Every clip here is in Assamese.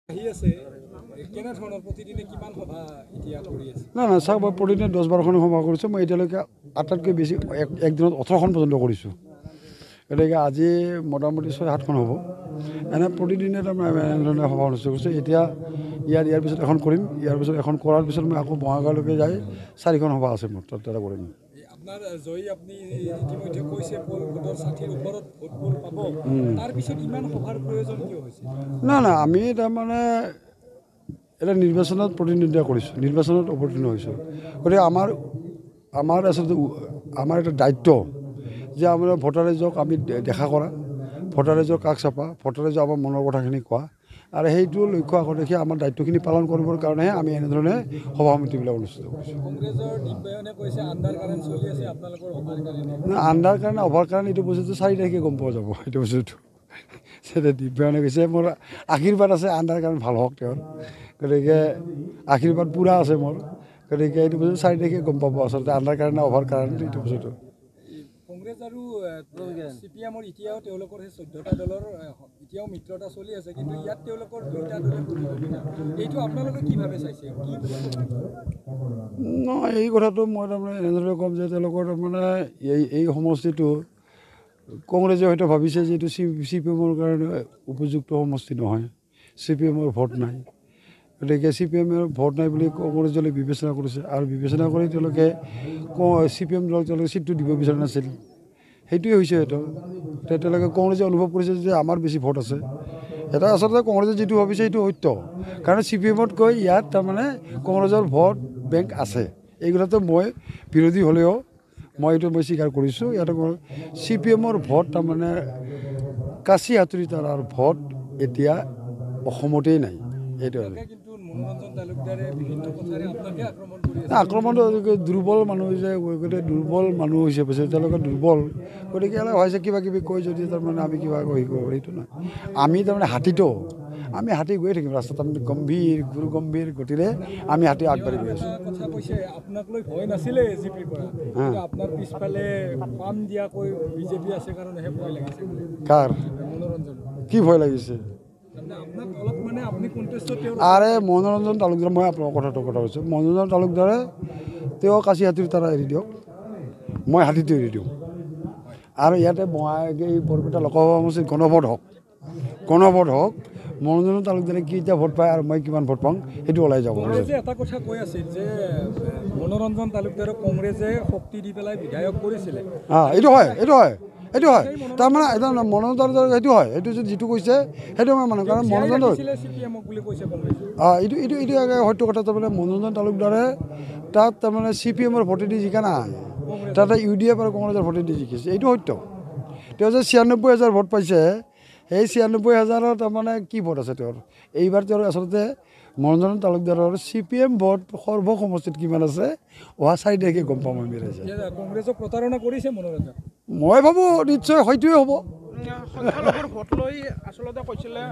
না না চাওক মই প্ৰতিদিনে 10-12খন সভা কৰিছোঁ। মই এতিয়ালৈকে আটাইতকৈ বেছি একদিনত 18খন পৰ্যন্ত কৰিছোঁ। গতিকে আজি মোটামুটি 6-7খন হ'ব। এনে প্ৰতিদিনে তাৰমানে এনেধৰণে সভা অনুষ্ঠিত কৰিছোঁ। এতিয়া ইয়াৰ পিছত এখন কৰিম। ইয়াৰ পিছত এখন কৰাৰ পিছত মই আকৌ বঙাইগাঁৱলৈকে যাই 4খন সভা আছে মোৰ তাত কৰিম। আপনাৰ জয়ী আপনি ইতিমধ্যে কৈছে ভোটৰ 60ৰ ওপৰত ভোট পাব, তাৰ পিছত ইমান সভাৰ প্ৰয়োজন কিয় হৈছে? না না আমি তাৰমানে এটা নিৰ্বাচনত প্ৰতিনিধিত্ব কৰিছোঁ, নিৰ্বাচনত অৱতীৰ্ণ হৈছোঁ। গতিকে আমাৰ আচলতে আমাৰ এটা দায়িত্ব যে আমাৰ ভোটাৰ ৰাইজক আমি দেখা কৰা, ভোটাৰ ৰাইজৰ কাষ চাপা, ভোটাৰ ৰাইজক আমাৰ মনৰ কথাখিনি কোৱা, আৰু সেইটো লক্ষ্য আগত ৰাখি আমাৰ দায়িত্বখিনি পালন কৰিবৰ কাৰণেহে আমি এনেধৰণে সভা সমিতিবিলাক অনুষ্ঠিত কৰিছোঁ। কংগ্ৰেছৰ দিব্যায়নে কৈছে আণ্ডাৰ কাৰেণ্ট চলি আছে, আপোনালোকৰ over current. Under current over current এইটো বস্তুটো 4 তাৰিখে গম পোৱা যাব। এইটো বস্তুটো দিব্যায়নে কৈছে মোৰ আশীৰ্বাদ আছে আণ্ডাৰ কাৰেণ্ট ভাল হওক তেওঁৰ। গতিকে আশীৰ্বাদ পূৰা আছে মোৰ। গতিকে এইটো বস্তু 4 তাৰিখে গম পাব আচলতে আণ্ডাৰ কাৰেণ্ট নে অভাৰ কাৰেণ্ট এইটো বস্তুটো। কংগ্ৰেছ আৰু CPM এতিয়াও তেওঁলোকৰ সেই 14টা দলৰ এতিয়াও মিত্ৰতা চলি আছে, কিন্তু ইয়াত তেওঁলোকৰ 2টা দলে প্ৰতিযোগিতা। এইটো আপোনালোকে কিভাৱে চাইছে? এই কথাটো মই তাৰমানে এনেদৰে ক'ম যে তেওঁলোকৰ তাৰমানে এই সমষ্টিটো কংগ্ৰেছে হয়তো ভাবিছে যে এইটো CPMৰ কাৰণে উপযুক্ত সমষ্টি নহয়, CPMৰ ভোট নাই। গতিকে CPMৰ ভোট নাই বুলি কংগ্ৰেছলৈ বিবেচনা কৰিছে, আৰু বিবেচনা কৰি তেওঁলোকে CPM দলক তেওঁলোকে ছিটটো দিব বিচৰা নাছিল। সেইটোৱে হৈছে সেইটো। তেওঁলোকে কংগ্ৰেছে অনুভৱ কৰিছে যে আমাৰ বেছি ভোট আছে। এটা আচলতে কংগ্ৰেছে যিটো ভাবিছে সেইটো সত্য, কাৰণ CPMতকৈ ইয়াত তাৰমানে কংগ্ৰেছৰ ভোট বেংক আছে। এই কথাটো মই বিৰোধী হ'লেও মই স্বীকাৰ কৰিছোঁ। ইয়াতে CPMৰ ভোট তাৰমানে কাঁচি হাতুৰি তাৰ ভোট এতিয়া অসমতেই নাই। এইটো আক্ৰমণটো দুৰ্বল মানুহ যে দুৰ্বল মানুহ হৈছে পাইছে, তেওঁলোকে দুৰ্বল। গতিকে হৈছে কিবা কিবি কৈ যদি তাৰমানে আমি কিবা হেৰি কৰিব সেইটো নহয়। আমি তাৰমানে হাতীটো আমি হাতী গৈ থাকিম ৰাস্তাত, তাৰমানে গম্ভীৰ গুৰু গম্ভীৰ গতিৰে আমি হাতী আগবাঢ়ি গৈ আছোঁ। কথা কৈছে আপোনাক লৈ ভয় নাছিলে AGPৰ পৰা, আপোনাৰ পিছফালে পাম দিয়াকৈ বিজেপি আছে কাৰণেহে ভয় লাগিছে। কাৰ মনোৰঞ্জন কি ভয় লাগিছে? আৰে মনোৰঞ্জন তালুকদাৰ, মই আপোনাৰ কথা কৈছোঁ। মনোৰঞ্জন তালুকদাৰে তেওঁ কাঁচি হাতীৰ তাৰা এৰি দিয়ক, মই হাতীটো এৰি দিওঁ। আৰু ইয়াতে এই বৰপেটা লোকসভা সমষ্টিত গণভোট হওক, মনোৰঞ্জন তালুকদাৰে কেইটা ভোট পায় আৰু মই কিমান ভোট পাওঁ সেইটো ওলাই যাব। কংগ্ৰেছে এটা কথা কৈ আছিল যে মনোৰঞ্জন তালুকদাৰক কংগ্ৰেছে শক্তি দি পেলাই বিধায়ক কৰিছিলে। এইটো হয় তাৰমানে এটা মনোৰঞ্জন তালুকদাৰ সেইটো হয়, সেইটো যিটো কৈছে সেইটো মই মানুহ, কাৰণ মনোৰঞ্জন এইটো সত্য কথা। তাৰমানে মনোৰঞ্জন তালুকদাৰে তাত তাৰমানে CPMৰ ভোটেদি জিকা নাই, তাতে UDF আৰু কংগ্ৰেছৰ ভোটেদি জিকিছে, এইটো সত্য। তেওঁ যে 96,000 ভোট পাইছে, সেই 96,000ৰ তাৰমানে কি ভোট আছে তেওঁৰ? এইবাৰ তেওঁৰ আচলতে মনোৰঞ্জন তালুকদাৰৰ CPM ভোট সৰ্ব সমষ্টিত কিমান আছে অহা 4 তাৰিখে গম পাম আমি। কংগ্ৰেছক প্ৰতাৰণা কৰিছে মনোৰঞ্জন, মই ভাবোঁ নিশ্চয় হয়তোৱে হ'ব। সংখ্যালঘুৰ ভোট লৈ আচলতে কৈছিলে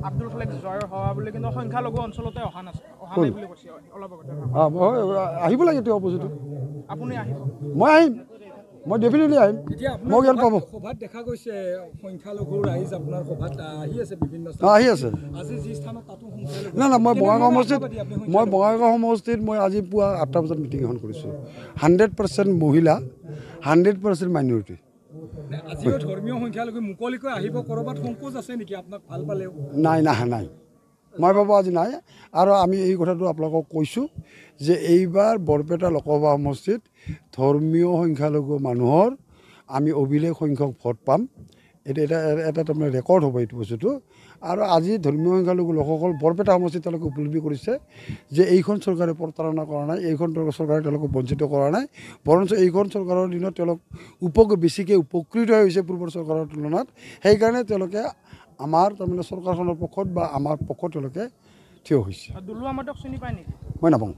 আব্দুল খালেক জয় হোৱা বুলি, কিন্তু সংখ্যালঘু অঞ্চলতে অহা নাই বুলি কৈছে অলপ আগতে। আহিব লাগে তেওঁ অপজিটো। আপুনি আহিব? মই আহিম, মই ডেফিনেটলি আহিম। মই জ্ঞান পাব। সভাত দেখা গৈছে সংখ্যালঘু ৰাইজ আপোনাৰ সভাত আহি আছে, বিভিন্ন আহি আছে। আজি যি স্থানত তাতো না মই বঙাইগাঁও সমষ্টিত মই আজি পুৱা 8টা বজাত মিটিং এখন কৰিছোঁ। 100% মহিলা, 100% মাইনৰিটি। আজিও ধৰ্মীয় সংখ্যালঘু মুকলিকৈ আহিব, ক'ৰবাত সংকোচ আছে নেকি আপোনাক ভাল পালেও? নাই মই ভাবোঁ আজি নাই। আৰু আমি এই কথাটো আপোনালোকক কৈছোঁ যে এইবাৰ বৰপেটা লোকসভা সমষ্টিত ধৰ্মীয় সংখ্যালঘু মানুহৰ আমি অভিলেখ সংখ্যক ভোট পাম। এইটো এটা তাৰমানে ৰেকৰ্ড হ'ব এইটো বস্তুটো। আৰু আজি ধৰ্মীয় সংখ্যালঘু লোকসকল বৰপেটা সমষ্টিত তেওঁলোকে উপলব্ধি কৰিছে যে এইখন চৰকাৰে প্ৰতাৰণা কৰা নাই, এইখন চৰকাৰে তেওঁলোকক বঞ্চিত কৰা নাই, বৰঞ্চ এইখন চৰকাৰৰ দিনত তেওঁলোক বেছিকৈ উপকৃত হৈছে পূৰ্বৰ চৰকাৰৰ তুলনাত। সেইকাৰণে তেওঁলোকে আমাৰ তাৰমানে চৰকাৰখনৰ পক্ষত বা আমাৰ পক্ষত তেওঁলোকে থিয় হৈছে। দুলুৱা মাতক চিনি পায় নেকি? মই নাপাওঁ।